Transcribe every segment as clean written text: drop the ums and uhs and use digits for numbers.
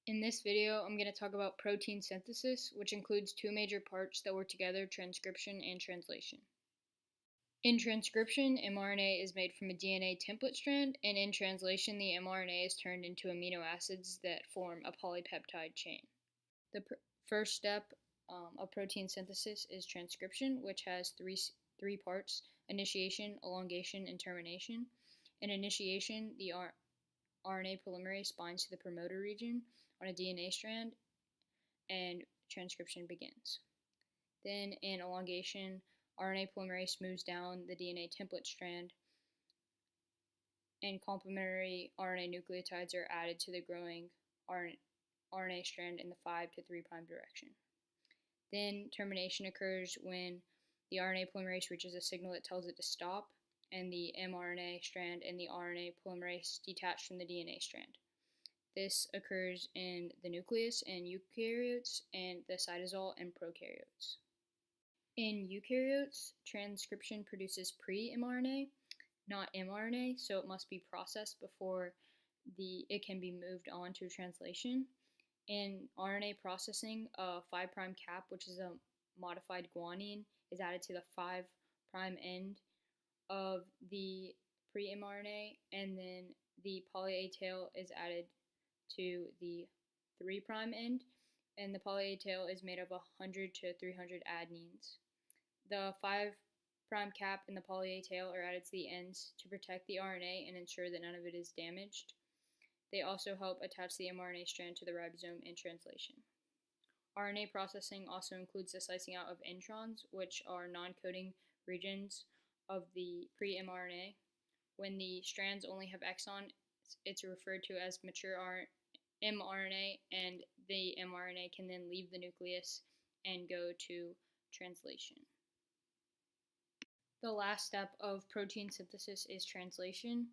In this video, I'm going to talk about protein synthesis, which includes two major parts that work together: transcription and translation. In transcription, mRNA is made from a DNA template strand, and in translation, the mRNA is turned into amino acids that form a polypeptide chain. The first step of protein synthesis is transcription, which has three parts: initiation, elongation, and termination. In initiation, the RNA polymerase binds to the promoter region on a DNA strand, and transcription begins. Then, in elongation, RNA polymerase moves down the DNA template strand, and complementary RNA nucleotides are added to the growing RNA strand in the 5' to 3' direction. Then, termination occurs when the RNA polymerase reaches a signal that tells it to stop, and the mRNA strand and the RNA polymerase detach from the DNA strand. This occurs in the nucleus in eukaryotes and the cytosol in prokaryotes. In eukaryotes, transcription produces pre-mRNA, not mRNA, so it must be processed before it can be moved on to translation. In RNA processing, a 5' cap, which is a modified guanine, is added to the 5' end of the pre-mRNA, and then the poly A tail is added to the 3' end, and the poly A tail is made of 100 to 300 adenines. The 5' cap and the poly A tail are added to the ends to protect the RNA and ensure that none of it is damaged. They also help attach the mRNA strand to the ribosome in translation. RNA processing also includes the slicing out of introns, which are non-coding regions of the pre-mRNA. When the strands only have exons, it's referred to as mature mRNA, and the mRNA can then leave the nucleus and go to translation. The last step of protein synthesis is translation,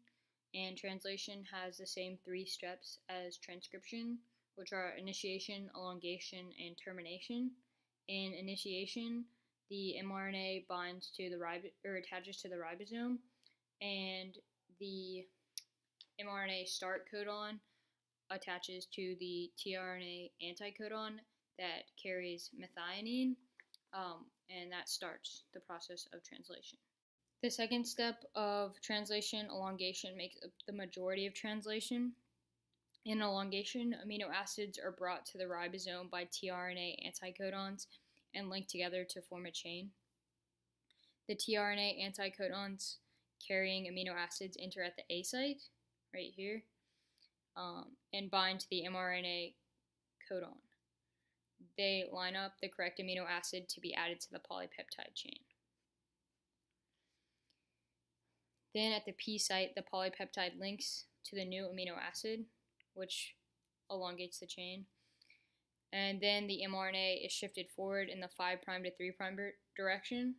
and translation has the same three steps as transcription, which are initiation, elongation, and termination. In initiation, the mRNA binds to the attaches to the ribosome, and the mRNA start codon attaches to the tRNA anticodon that carries methionine, and that starts the process of translation. The second step of translation, elongation, makes up the majority of translation. In elongation, amino acids are brought to the ribosome by tRNA anticodons and linked together to form a chain. The tRNA anticodons carrying amino acids enter at the A site, right here, and bind to the mRNA codon. They line up the correct amino acid to be added to the polypeptide chain. Then at the P site, the polypeptide links to the new amino acid, which elongates the chain. And then the mRNA is shifted forward in the 5' to 3' direction,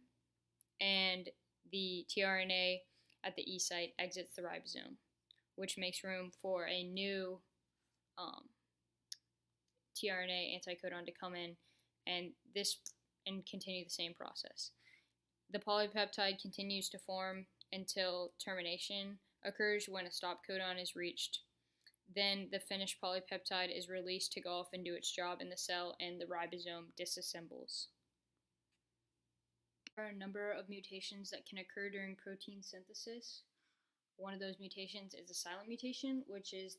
and the tRNA at the E site exits the ribosome, which makes room for a new tRNA anticodon to come in and continue the same process. The polypeptide continues to form until termination occurs, when a stop codon is reached. Then the finished polypeptide is released to go off and do its job in the cell, and the ribosome disassembles. There are a number of mutations that can occur during protein synthesis. One of those mutations is a silent mutation, which is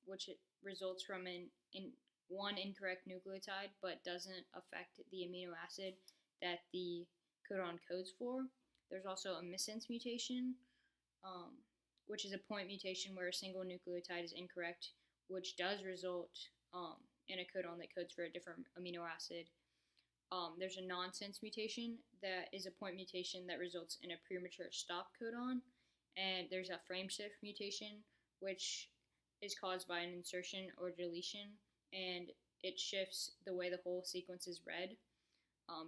which results from one incorrect nucleotide, but doesn't affect the amino acid that the codon codes for. There's also a missense mutation, which is a point mutation where a single nucleotide is incorrect, which does result in a codon that codes for a different amino acid. There's a nonsense mutation that is a point mutation that results in a premature stop codon. And there's a frameshift mutation, which is caused by an insertion or deletion, and it shifts the way the whole sequence is read,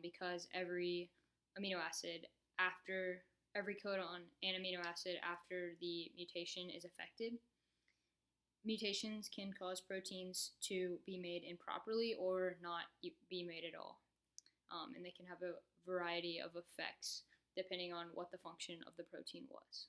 because every codon and amino acid after the mutation is affected. Mutations can cause proteins to be made improperly or not be made at all, and they can have a variety of effects depending on what the function of the protein was.